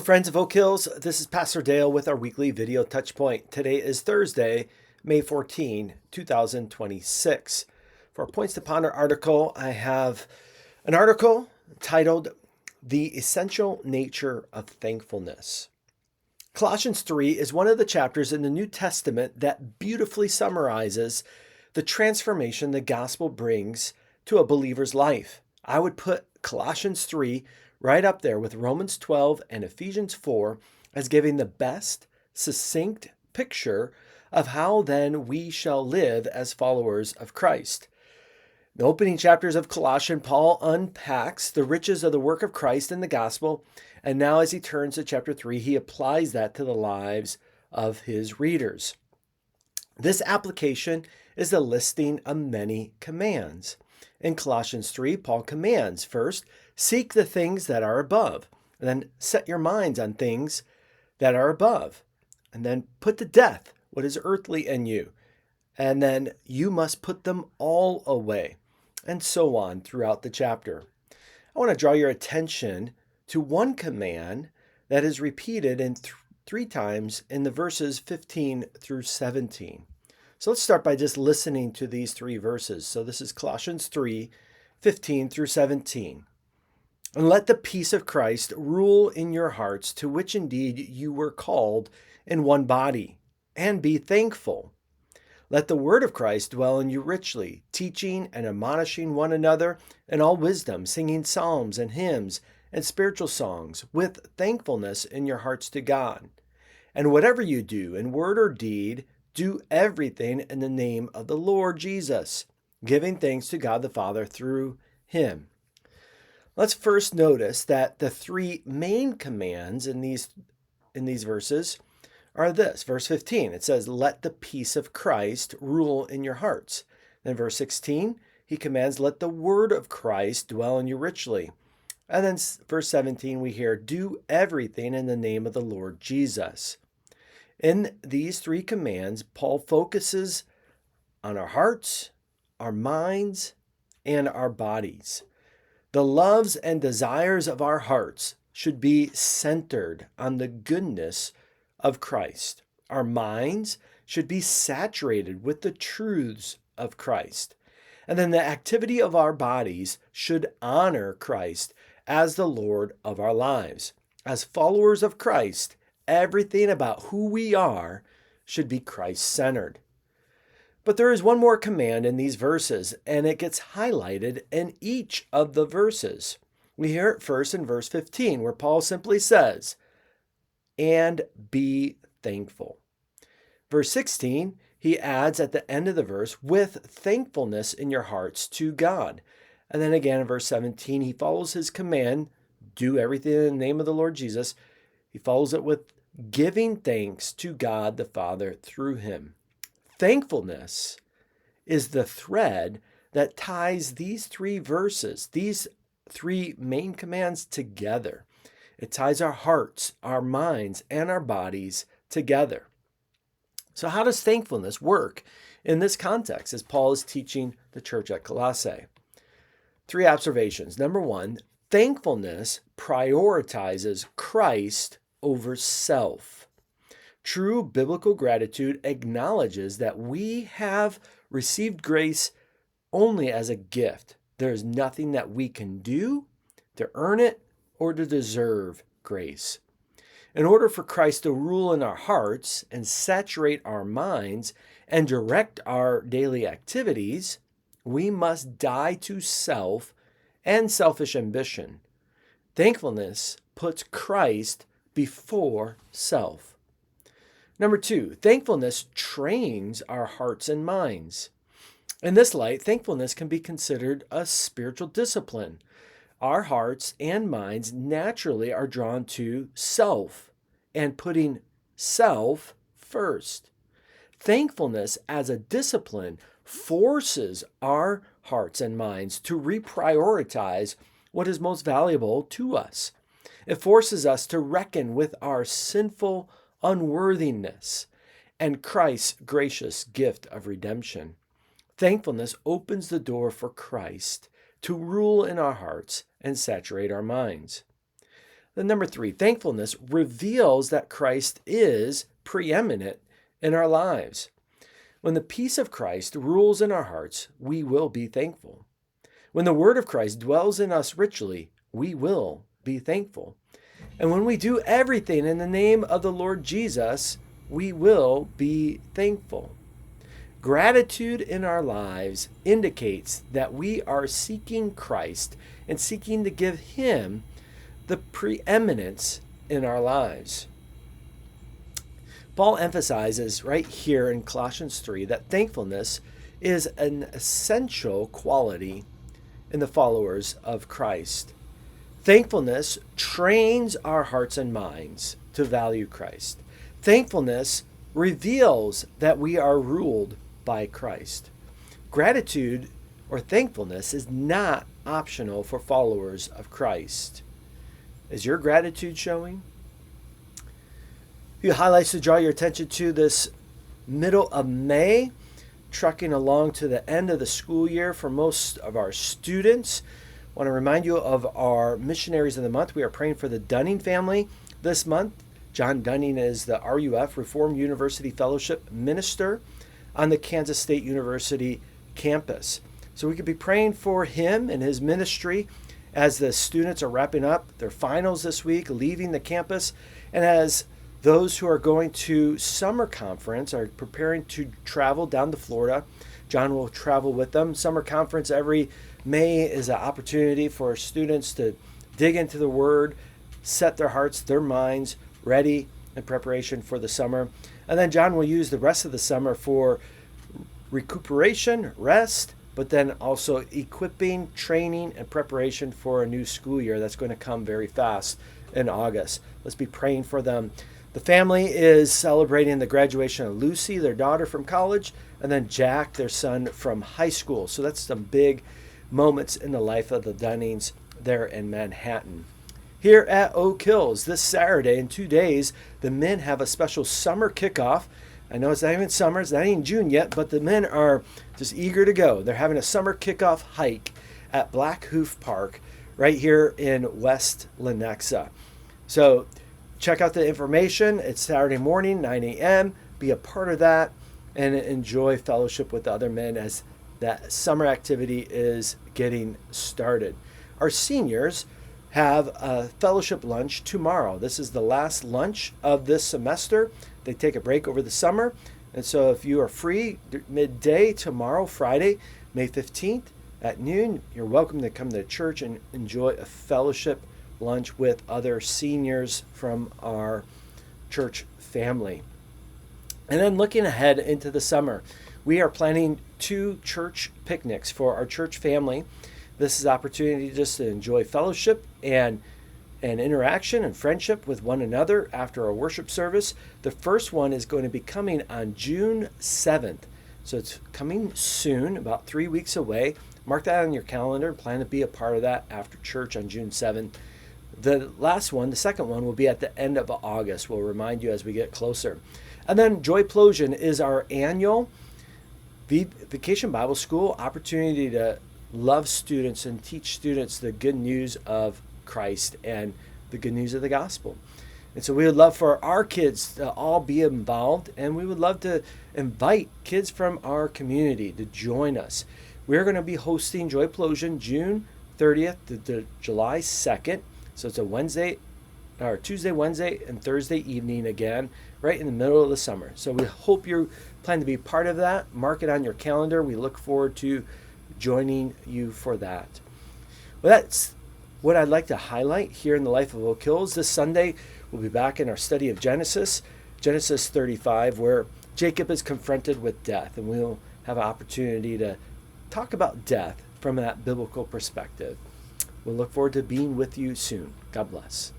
Friends of Oak Hills, this is Pastor Dale with our weekly video Touchpoint. Today is Thursday, May 14, 2026. For our Points to Ponder article, I have an article titled The Essential Nature of Thankfulness. Colossians 3 is one of the chapters in the New Testament that beautifully summarizes the transformation the gospel brings to a believer's life. I would put Colossians 3 right up there with Romans 12 and Ephesians 4 as giving the best, succinct picture of how then we shall live as followers of Christ. The opening chapters of Colossians, Paul unpacks the riches of the work of Christ in the gospel, and now as he turns to chapter 3, he applies that to the lives of his readers. This application is the listing of many commands. In Colossians 3, Paul commands, first, seek the things that are above, and then set your minds on things that are above, and then put to death what is earthly in you, and then you must put them all away, and so on throughout the chapter. I want to draw your attention to one command that is repeated in three times in the verses 15 through 17. So let's start by just listening to these three verses. So this is Colossians 3, 15 through 17. And let the peace of Christ rule in your hearts, to which indeed you were called in one body, and be thankful. Let the word of Christ dwell in you richly, teaching and admonishing one another in all wisdom, singing psalms and hymns and spiritual songs with thankfulness in your hearts to God. And whatever you do, in word or deed, do everything in the name of the Lord Jesus, giving thanks to God the Father through him. Let's first notice that the three main commands in these verses are this. Verse 15, it says, let the peace of Christ rule in your hearts. Then verse 16, he commands, let the word of Christ dwell in you richly. And then verse 17, we hear, do everything in the name of the Lord Jesus. In these three commands, Paul focuses on our hearts, our minds, and our bodies. The loves and desires of our hearts should be centered on the goodness of Christ. Our minds should be saturated with the truths of Christ. And then the activity of our bodies should honor Christ as the Lord of our lives. As followers of Christ, everything about who we are should be Christ-centered. But there is one more command in these verses, and it gets highlighted in each of the verses. We hear it first in verse 15, where Paul simply says, and be thankful. Verse 16, he adds at the end of the verse, with thankfulness in your hearts to God. And then again in verse 17, he follows his command, do everything in the name of the Lord Jesus. He follows it with giving thanks to God the Father through him. Thankfulness is the thread that ties these three verses, these three main commands together. It ties our hearts, our minds, and our bodies together. So how does thankfulness work in this context as Paul is teaching the church at Colossae? Three observations. Number one, thankfulness prioritizes Christ over self. True biblical gratitude acknowledges that we have received grace only as a gift. There is nothing that we can do to earn it or to deserve grace. In order for Christ to rule in our hearts and saturate our minds and direct our daily activities, we must die to self and selfish ambition. Thankfulness puts Christ before self. Number two, thankfulness trains our hearts and minds. In this light, thankfulness can be considered a spiritual discipline. Our hearts and minds naturally are drawn to self and putting self first. Thankfulness as a discipline forces our hearts and minds to reprioritize what is most valuable to us. It forces us to reckon with our sinful unworthiness and Christ's gracious gift of redemption. Thankfulness opens the door for Christ to rule in our hearts and saturate our minds. Then number 3, thankfulness reveals that Christ is preeminent in our lives. When the peace of Christ rules in our hearts, we will be thankful. When the word of Christ dwells in us richly, we will be thankful. And when we do everything in the name of the Lord Jesus, we will be thankful. Gratitude in our lives indicates that we are seeking Christ and seeking to give Him the preeminence in our lives. Paul emphasizes right here in Colossians 3 that thankfulness is an essential quality in the followers of Christ. Thankfulness trains our hearts and minds to value Christ. Thankfulness reveals that we are ruled by Christ. Gratitude or thankfulness is not optional for followers of Christ. Is your gratitude showing? A few highlights to draw your attention to this middle of May, trucking along to the end of the school year for most of our students. I want to remind you of our missionaries of the month. We are praying for the Dunning family this month. John Dunning is the RUF, Reformed University Fellowship Minister on the Kansas State University campus. So we could be praying for him and his ministry as the students are wrapping up their finals this week, leaving the campus, and as those who are going to summer conference are preparing to travel down to Florida. John will travel with them. Summer conference every May is an opportunity for students to dig into the Word, set their hearts, their minds ready in preparation for the summer. And then John will use the rest of the summer for recuperation, rest, but then also equipping, training, and preparation for a new school year that's going to come very fast in August. Let's be praying for them. The family is celebrating the graduation of Lucy, their daughter from college, and then Jack, their son from high school. So that's some big moments in the life of the Dunnings there in Manhattan. Here at Oak Hills this Saturday in 2 days, the men have a special summer kickoff. I know it's not even summer, it's not even June yet, but the men are just eager to go. They're having a summer kickoff hike at Black Hoof Park right here in West Lenexa. So check out the information. It's Saturday morning, 9 a.m. Be a part of that and enjoy fellowship with the other men as that summer activity is getting started. Our seniors have a fellowship lunch tomorrow. This is the last lunch of this semester. They take a break over the summer. And so if you are free midday tomorrow, Friday, May 15th at noon, you're welcome to come to church and enjoy a fellowship lunch with other seniors from our church family. And then looking ahead into the summer, we are planning 2 church picnics for our church family. This is an opportunity just to enjoy fellowship and interaction and friendship with one another after our worship service. The first one is going to be coming on June 7th. So it's coming soon, about 3 weeks away. Mark that on your calendar. Plan to be a part of that after church on June 7th. The last one, the second one, will be at the end of August. We'll remind you as we get closer. And then Joyplosion is our annual Vacation Bible School opportunity to love students and teach students the good news of Christ and the good news of the gospel. And so we would love for our kids to all be involved, and we would love to invite kids from our community to join us. We're going to be hosting Joyplosion June 30th to July 2nd. So it's a Tuesday, Wednesday, and Thursday evening again, right in the middle of the summer. So we hope you plan to be part of that. Mark it on your calendar. We look forward to joining you for that. Well, that's what I'd like to highlight here in the life of Oak Hills. This Sunday, we'll be back in our study of Genesis 35, where Jacob is confronted with death, and we'll have an opportunity to talk about death from that biblical perspective. We'll look forward to being with you soon. God bless.